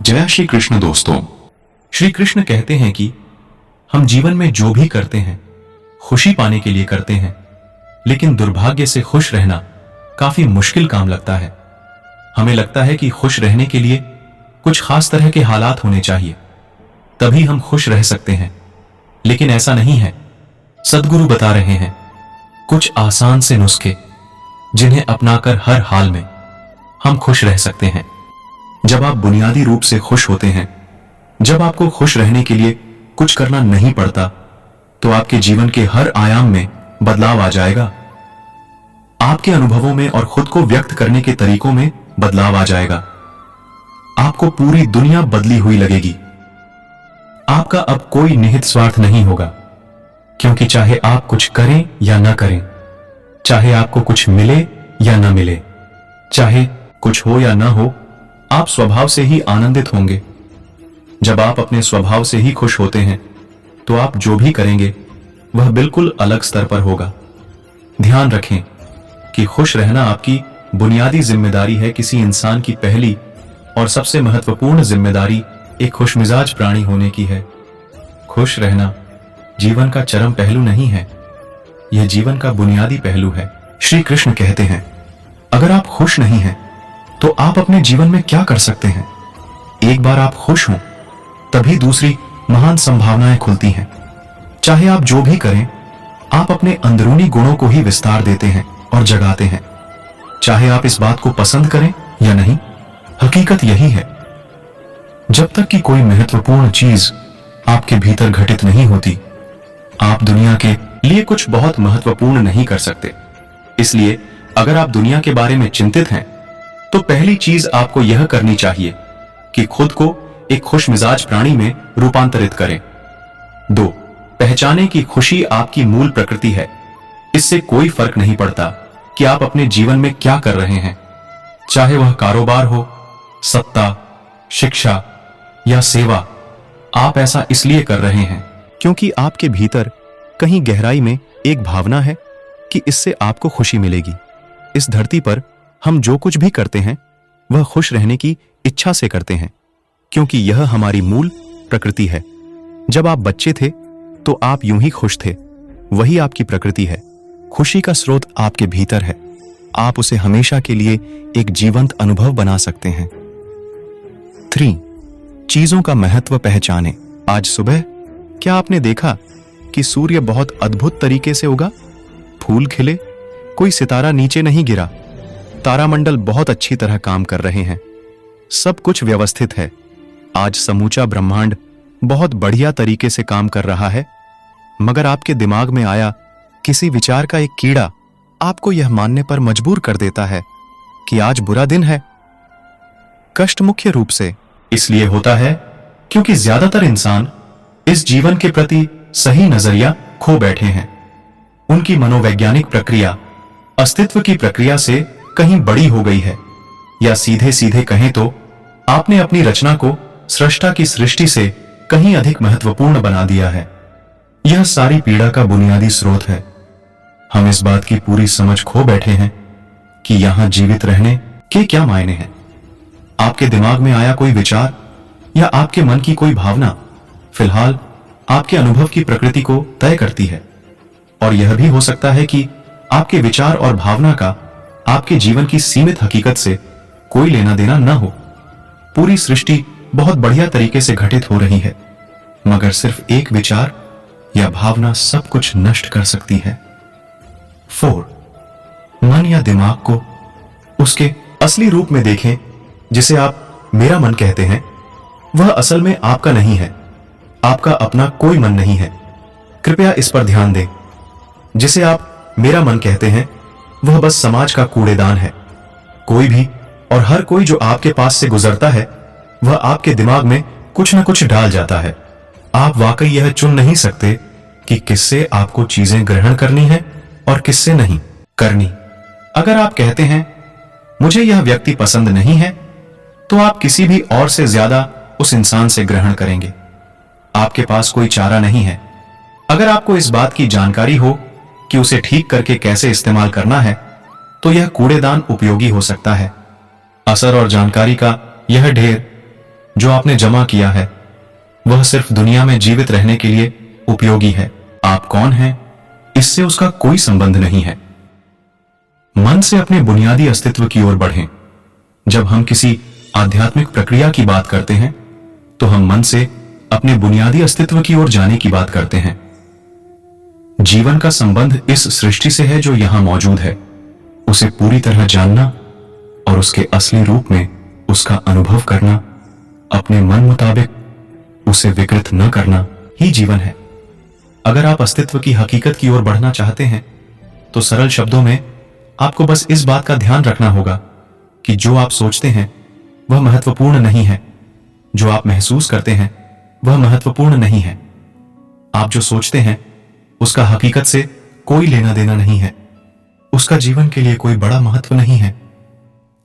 जय श्री कृष्ण दोस्तों। श्री कृष्ण कहते हैं कि हम जीवन में जो भी करते हैं खुशी पाने के लिए करते हैं, लेकिन दुर्भाग्य से खुश रहना काफी मुश्किल काम लगता है। हमें लगता है कि खुश रहने के लिए कुछ खास तरह के हालात होने चाहिए, तभी हम खुश रह सकते हैं, लेकिन ऐसा नहीं है। सद्गुरु बता रहे हैं कुछ आसान से नुस्खे जिन्हें अपनाकर हर हाल में हम खुश रह सकते हैं। जब आप बुनियादी रूप से खुश होते हैं, जब आपको खुश रहने के लिए कुछ करना नहीं पड़ता, तो आपके जीवन के हर आयाम में बदलाव आ जाएगा। आपके अनुभवों में और खुद को व्यक्त करने के तरीकों में बदलाव आ जाएगा। आपको पूरी दुनिया बदली हुई लगेगी। आपका अब कोई निहित स्वार्थ नहीं होगा, क्योंकि चाहे आप कुछ करें या न करें, चाहे आपको कुछ मिले या न मिले, चाहे कुछ हो या न हो, आप स्वभाव से ही आनंदित होंगे। जब आप अपने स्वभाव से ही खुश होते हैं, तो आप जो भी करेंगे वह बिल्कुल अलग स्तर पर होगा। ध्यान रखें कि खुश रहना आपकी बुनियादी जिम्मेदारी है। किसी इंसान की पहली और सबसे महत्वपूर्ण जिम्मेदारी एक खुशमिजाज प्राणी होने की है। खुश रहना जीवन का चरम पहलू नहीं है, यह जीवन का बुनियादी पहलू है। श्री कृष्ण कहते हैं, अगर आप खुश नहीं हैं, तो आप अपने जीवन में क्या कर सकते हैं? एक बार आप खुश हों, तभी दूसरी महान संभावनाएं खुलती हैं। चाहे आप जो भी करें, आप अपने अंदरूनी गुणों को ही विस्तार देते हैं और जगाते हैं। चाहे आप इस बात को पसंद करें या नहीं, हकीकत यही है। जब तक कि कोई महत्वपूर्ण चीज आपके भीतर घटित नहीं होती, आप दुनिया के लिए कुछ बहुत महत्वपूर्ण नहीं कर सकते। इसलिए अगर आप दुनिया के बारे में चिंतित हैं, तो पहली चीज आपको यह करनी चाहिए कि खुद को एक खुशमिजाज प्राणी में रूपांतरित करें। 2. पहचानें कि खुशी आपकी मूल प्रकृति है। इससे कोई फर्क नहीं पड़ता कि आप अपने जीवन में क्या कर रहे हैं, चाहे वह कारोबार हो, सत्ता, शिक्षा या सेवा। आप ऐसा इसलिए कर रहे हैं क्योंकि आपके भीतर कहीं गहराई में एक भावना है कि इससे आपको खुशी मिलेगी। इस धरती पर हम जो कुछ भी करते हैं वह खुश रहने की इच्छा से करते हैं, क्योंकि यह हमारी मूल प्रकृति है। जब आप बच्चे थे तो आप यूं ही खुश थे, वही आपकी प्रकृति है। खुशी का स्रोत आपके भीतर है। आप उसे हमेशा के लिए एक जीवंत अनुभव बना सकते हैं। 3. चीजों का महत्व पहचानें। आज सुबह क्या आपने देखा कि सूर्य बहुत अद्भुत तरीके से उगा? फूल खिले, कोई सितारा नीचे नहीं गिरा। तारामंडल बहुत अच्छी तरह काम कर रहे हैं। सब कुछ व्यवस्थित है। आज समूचा ब्रह्मांड बहुत बढ़िया तरीके से काम कर रहा है, मगर आपके दिमाग में आया किसी विचार का एक कीड़ा आपको यह मानने पर मजबूर कर देता है कि आज बुरा दिन है। कष्ट मुख्य रूप से इसलिए होता है क्योंकि ज्यादातर इंसान इस जीवन के प्रति सही नजरिया खो बैठे हैं। उनकी मनोवैज्ञानिक प्रक्रिया अस्तित्व की प्रक्रिया से कहीं बड़ी हो गई है, या सीधे सीधे कहें तो आपने अपनी रचना को सृष्टा की सृष्टि से कहीं अधिक महत्वपूर्ण बना दिया है। यह सारी पीड़ा का बुनियादी स्रोत है। हम इस बात की पूरी समझ खो बैठे हैं कि यहां जीवित रहने के क्या मायने हैं। आपके दिमाग में आया कोई विचार या आपके मन की कोई भावना फिलहाल आपके अनुभव की प्रकृति को तय करती है, और यह भी हो सकता है कि आपके विचार और भावना का आपके जीवन की सीमित हकीकत से कोई लेना देना न हो। पूरी सृष्टि बहुत बढ़िया तरीके से घटित हो रही है, मगर सिर्फ एक विचार या भावना सब कुछ नष्ट कर सकती है। 4. मन या दिमाग को उसके असली रूप में देखें। जिसे आप मेरा मन कहते हैं, वह असल में आपका नहीं है। आपका अपना कोई मन नहीं है। कृपया इस पर ध्यान दें। जिसे आप मेरा मन कहते हैं, वह बस समाज का कूड़ेदान है। कोई भी और हर कोई जो आपके पास से गुजरता है, वह आपके दिमाग में कुछ न कुछ डाल जाता है। आप वाकई यह चुन नहीं सकते कि किससे आपको चीजें ग्रहण करनी है और किससे नहीं करनी। अगर आप कहते हैं मुझे यह व्यक्ति पसंद नहीं है, तो आप किसी भी और से ज्यादा उस इंसान से ग्रहण करेंगे। आपके पास कोई चारा नहीं है। अगर आपको इस बात की जानकारी हो कि उसे ठीक करके कैसे इस्तेमाल करना है, तो यह कूड़ेदान उपयोगी हो सकता है। असर और जानकारी का यह ढेर जो आपने जमा किया है वह सिर्फ दुनिया में जीवित रहने के लिए उपयोगी है। आप कौन हैं इससे उसका कोई संबंध नहीं है। मन से अपने बुनियादी अस्तित्व की ओर बढ़ें। जब हम किसी आध्यात्मिक प्रक्रिया की बात करते हैं तो हम मन से अपने बुनियादी अस्तित्व की ओर जाने की बात करते हैं। जीवन का संबंध इस सृष्टि से है जो यहां मौजूद है। उसे पूरी तरह जानना और उसके असली रूप में उसका अनुभव करना, अपने मन मुताबिक उसे विकृत न करना ही जीवन है। अगर आप अस्तित्व की हकीकत की ओर बढ़ना चाहते हैं तो सरल शब्दों में आपको बस इस बात का ध्यान रखना होगा कि जो आप सोचते हैं वह महत्वपूर्ण नहीं है, जो आप महसूस करते हैं वह महत्वपूर्ण नहीं है। आप जो सोचते हैं उसका हकीकत से कोई लेना देना नहीं है, उसका जीवन के लिए कोई बड़ा महत्व नहीं है।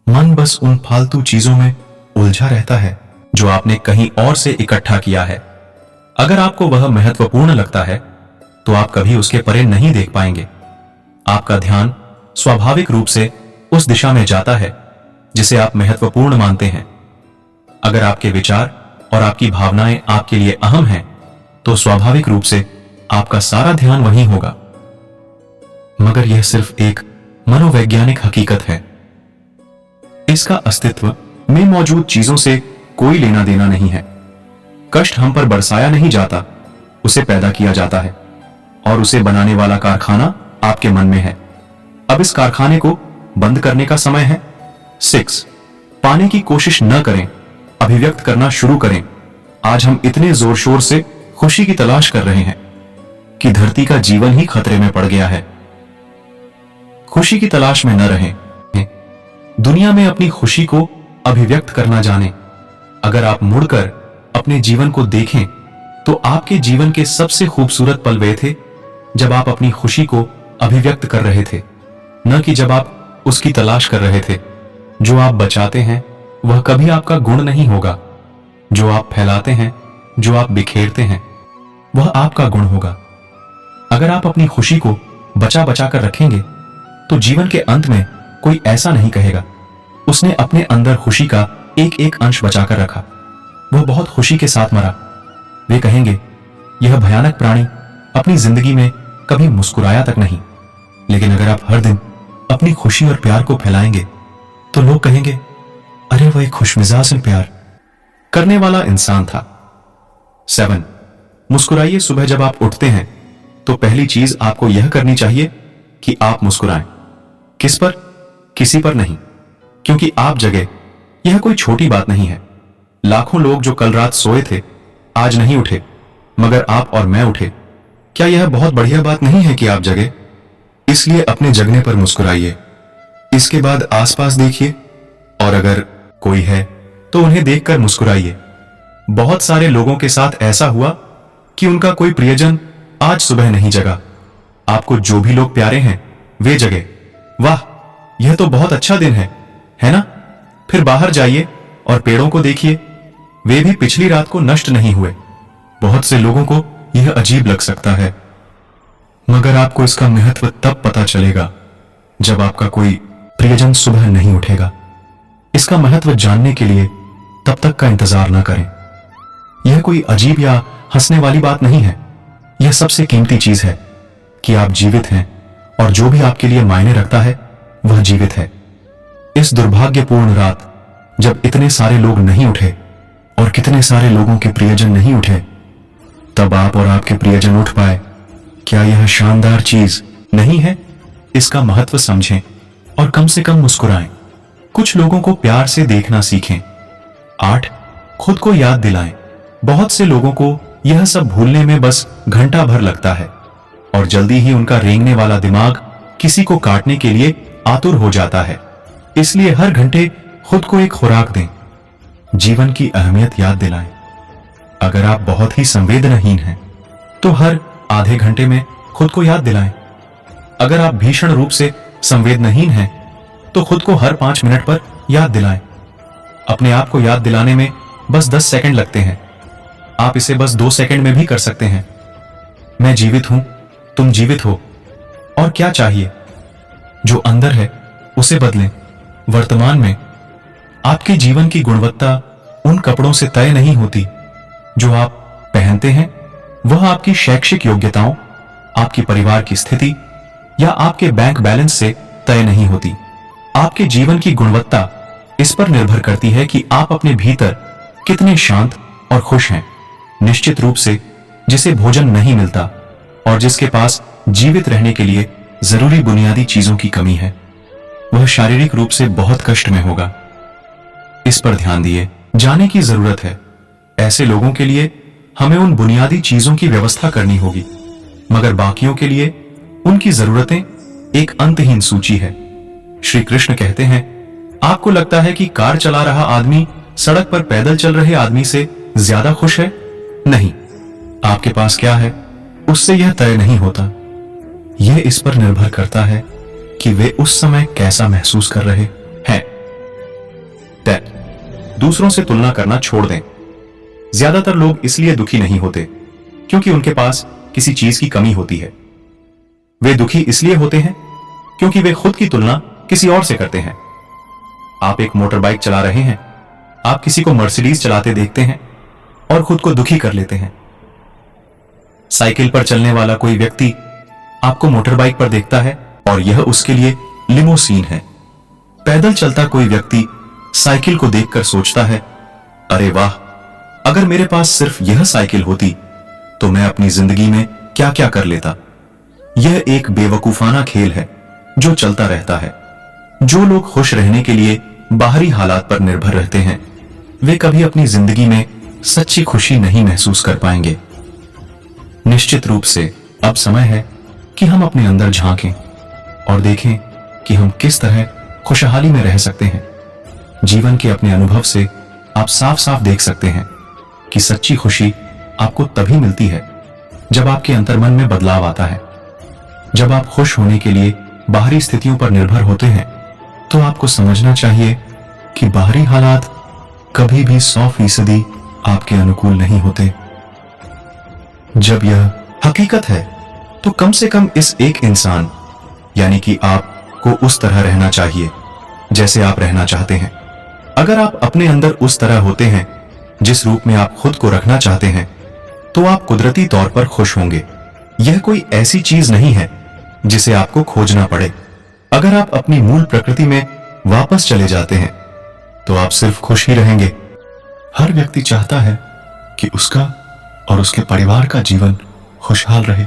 मन बस उन फालतू चीजों में उलझा रहता है जो आपने कहीं और से इकट्ठा किया है। अगर आपको वह महत्वपूर्ण लगता है तो आप कभी उसके परे नहीं देख पाएंगे। आपका ध्यान स्वाभाविक रूप से उस दिशा में जाता है जिसे आप महत्वपूर्ण मानते हैं। अगर आपके विचार और आपकी भावनाएं आपके लिए अहम हैं तो स्वाभाविक रूप से आपका सारा ध्यान वहीं होगा। मगर यह सिर्फ एक मनोवैज्ञानिक हकीकत है। इसका अस्तित्व में मौजूद चीजों से कोई लेना देना नहीं है। कष्ट हम पर बरसाया नहीं जाता, उसे पैदा किया जाता है और उसे बनाने वाला कारखाना आपके मन में है। अब इस कारखाने को बंद करने का समय है। 6 पाने की कोशिश न करें, अभिव्यक्त करना शुरू करें। आज हम इतने जोर शोर से खुशी की तलाश कर रहे हैं कि धरती का जीवन ही खतरे में पड़ गया है। खुशी की तलाश में न रहें, दुनिया में अपनी खुशी को अभिव्यक्त करना जानें। अगर आप मुड़कर अपने जीवन को देखें तो आपके जीवन के सबसे खूबसूरत पल वे थे जब आप अपनी खुशी को अभिव्यक्त कर रहे थे, न कि जब आप उसकी तलाश कर रहे थे। जो आप बचाते हैं वह कभी आपका गुण नहीं होगा। जो आप फैलाते हैं, जो आप बिखेरते हैं, वह आपका गुण होगा। अगर आप अपनी खुशी को बचा बचा कर रखेंगे तो जीवन के अंत में कोई ऐसा नहीं कहेगा उसने अपने अंदर खुशी का एक एक अंश बचाकर रखा, वह बहुत खुशी के साथ मरा। वे कहेंगे यह भयानक प्राणी अपनी जिंदगी में कभी मुस्कुराया तक नहीं। लेकिन अगर आप हर दिन अपनी खुशी और प्यार को फैलाएंगे तो लोग कहेंगे अरे वह एक खुशमिजाज में प्यार करने वाला इंसान था। 7 मुस्कुराइए। सुबह जब आप उठते हैं तो पहली चीज आपको यह करनी चाहिए कि आप मुस्कुराएं। किस पर? किसी पर नहीं, क्योंकि आप जगे यह कोई छोटी बात नहीं है। लाखों लोग जो कल रात सोए थे आज नहीं उठे, मगर आप और मैं उठे। क्या यह बहुत बढ़िया बात नहीं है कि आप जगे? इसलिए अपने जगने पर मुस्कुराइए। इसके बाद आसपास देखिए और अगर कोई है तो उन्हें देखकर मुस्कुराइए। बहुत सारे लोगों के साथ ऐसा हुआ कि उनका कोई प्रियजन आज सुबह नहीं जगा। आपको जो भी लोग प्यारे हैं वे जगे। वाह, यह तो बहुत अच्छा दिन है ना? फिर बाहर जाइए और पेड़ों को देखिए, वे भी पिछली रात को नष्ट नहीं हुए। बहुत से लोगों को यह अजीब लग सकता है, मगर आपको इसका महत्व तब पता चलेगा जब आपका कोई प्रियजन सुबह नहीं उठेगा। इसका महत्व जानने के लिए तब तक का इंतजार न करें। यह कोई अजीब या हंसने वाली बात नहीं है। यह सबसे कीमती चीज है कि आप जीवित हैं और जो भी आपके लिए मायने रखता है वह जीवित है। इस दुर्भाग्यपूर्ण रात जब इतने सारे लोग नहीं उठे और कितने सारे लोगों के प्रियजन नहीं उठे, तब आप और आपके प्रियजन उठ पाए। क्या यह शानदार चीज नहीं है? इसका महत्व समझें और कम से कम मुस्कुराएं। कुछ लोगों को प्यार से देखना सीखें। 8 खुद को याद दिलाएं। बहुत से लोगों को यह सब भूलने में बस घंटा भर लगता है और जल्दी ही उनका रेंगने वाला दिमाग किसी को काटने के लिए आतुर हो जाता है। इसलिए हर घंटे खुद को एक खुराक दें। जीवन की अहमियत याद दिलाएं। अगर आप बहुत ही संवेदनहीन हैं तो हर आधे घंटे में खुद को याद दिलाएं। अगर आप भीषण रूप से संवेदनहीन हैं तो खुद को हर 5 मिनट पर याद दिलाएं। अपने आप को याद दिलाने में बस 10 सेकंड लगते हैं। आप इसे बस 2 सेकंड में भी कर सकते हैं। मैं जीवित हूं, तुम जीवित हो। और क्या चाहिए? जो अंदर है उसे बदलें। वर्तमान में आपके जीवन की गुणवत्ता उन कपड़ों से तय नहीं होती जो आप पहनते हैं। वह आपकी शैक्षिक योग्यताओं, आपकी परिवार की स्थिति या आपके बैंक बैलेंस से तय नहीं होती। आपके जीवन की गुणवत्ता इस पर निर्भर करती है कि आप अपने भीतर कितने शांत और खुश हैं। निश्चित रूप से जिसे भोजन नहीं मिलता और जिसके पास जीवित रहने के लिए जरूरी बुनियादी चीजों की कमी है, वह शारीरिक रूप से बहुत कष्ट में होगा। इस पर ध्यान दिए जाने की जरूरत है। ऐसे लोगों के लिए हमें उन बुनियादी चीजों की व्यवस्था करनी होगी, मगर बाकियों के लिए उनकी जरूरतें एक अंतहीन सूची है। श्री कृष्ण कहते हैं, आपको लगता है कि कार चला रहा आदमी सड़क पर पैदल चल रहे आदमी से ज्यादा खुश है? नहीं, आपके पास क्या है उससे यह तय नहीं होता। यह इस पर निर्भर करता है कि वे उस समय कैसा महसूस कर रहे हैं। दूसरों से तुलना करना छोड़ दें। ज्यादातर लोग इसलिए दुखी नहीं होते क्योंकि उनके पास किसी चीज की कमी होती है। वे दुखी इसलिए होते हैं क्योंकि वे खुद की तुलना किसी और से करते हैं। आप एक मोटर बाइक चला रहे हैं, आप किसी को मर्सिडीज चलाते देखते हैं और खुद को दुखी कर लेते हैं। साइकिल पर चलने वाला कोई व्यक्ति आपको मोटर बाइक पर देखता है और यह उसके लिए लिमोसीन है। पैदल चलता कोई व्यक्ति साइकिल को देखकर सोचता है, अरे वाह, अगर मेरे पास सिर्फ यह साइकिल होती तो मैं अपनी जिंदगी में क्या क्या कर लेता। यह एक बेवकूफाना खेल है जो चलता रहता है। जो लोग खुश रहने के लिए बाहरी हालात पर निर्भर रहते हैं, वे कभी अपनी जिंदगी में सच्ची खुशी नहीं महसूस कर पाएंगे। निश्चित रूप से अब समय है कि हम अपने अंदर झांकें और देखें कि हम किस तरह खुशहाली में रह सकते हैं। जीवन के अपने अनुभव से आप साफ साफ देख सकते हैं कि सच्ची खुशी आपको तभी मिलती है जब आपके अंतर्मन में बदलाव आता है। जब आप खुश होने के लिए बाहरी स्थितियों पर निर्भर होते हैं तो आपको समझना चाहिए कि बाहरी हालात कभी भी 100% आपके अनुकूल नहीं होते। जब यह हकीकत है तो कम से कम इस एक इंसान यानी कि आपको उस तरह रहना चाहिए जैसे आप रहना चाहते हैं। अगर आप अपने अंदर उस तरह होते हैं जिस रूप में आप खुद को रखना चाहते हैं तो आप कुदरती तौर पर खुश होंगे। यह कोई ऐसी चीज नहीं है जिसे आपको खोजना पड़े। अगर आप अपनी मूल प्रकृति में वापस चले जाते हैं तो आप सिर्फ खुश ही रहेंगे। हर व्यक्ति चाहता है कि उसका और उसके परिवार का जीवन खुशहाल रहे।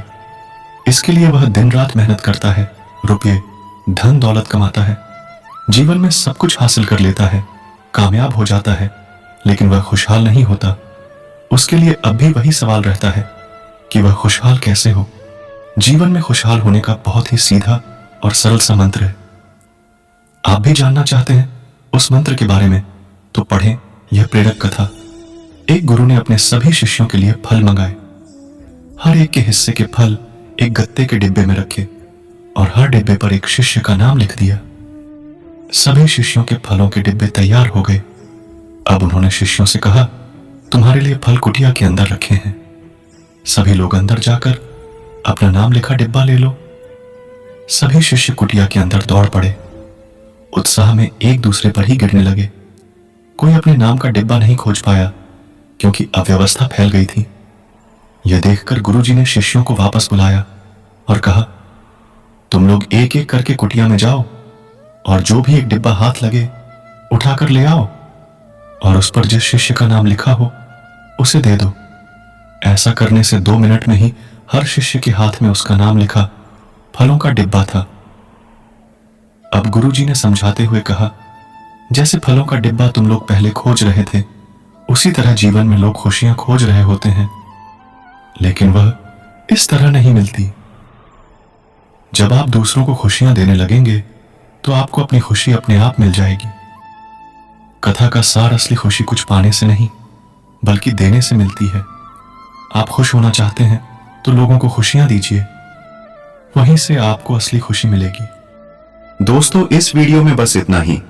इसके लिए वह दिन रात मेहनत करता है, रुपये धन दौलत कमाता है, जीवन में सब कुछ हासिल कर लेता है, कामयाब हो जाता है, लेकिन वह खुशहाल नहीं होता। उसके लिए अब भी वही सवाल रहता है कि वह खुशहाल कैसे हो। जीवन में खुशहाल होने का बहुत ही सीधा और सरल सा मंत्र है। आप भी जानना चाहते हैं उस मंत्र के बारे में तो पढ़ें यह प्रेरक कथा। एक गुरु ने अपने सभी शिष्यों के लिए फल मंगाए। हर एक के हिस्से के फल एक गत्ते के डिब्बे में रखे और हर डिब्बे पर एक शिष्य का नाम लिख दिया। सभी शिष्यों के फलों के डिब्बे तैयार हो गए। अब उन्होंने शिष्यों से कहा, तुम्हारे लिए फल कुटिया के अंदर रखे हैं। सभी लोग अंदर जाकर अपना नाम लिखा डिब्बा ले लो। सभी शिष्य कुटिया के अंदर दौड़ पड़े। उत्साह में एक दूसरे पर ही गिरने लगे। कोई अपने नाम का डिब्बा नहीं खोज पाया क्योंकि अव्यवस्था फैल गई थी। यह देखकर गुरुजी ने शिष्यों को वापस बुलाया और कहा, तुम लोग एक एक करके कुटिया में जाओ और जो भी एक डिब्बा हाथ लगे उठाकर ले आओ और उस पर जिस शिष्य का नाम लिखा हो उसे दे दो। ऐसा करने से 2 मिनट में ही हर शिष्य के हाथ में उसका नाम लिखा फलों का डिब्बा था। अब गुरुजी ने समझाते हुए कहा, जैसे फलों का डिब्बा तुम लोग पहले खोज रहे थे, उसी तरह जीवन में लोग खुशियां खोज रहे होते हैं, लेकिन वह इस तरह नहीं मिलती। जब आप दूसरों को खुशियां देने लगेंगे तो आपको अपनी खुशी अपने आप मिल जाएगी। कथा का सार असली खुशी कुछ पाने से नहीं बल्कि देने से मिलती है। आप खुश होना चाहते हैं तो लोगों को खुशियां दीजिए, वहीं से आपको असली खुशी मिलेगी। दोस्तों, इस वीडियो में बस इतना ही।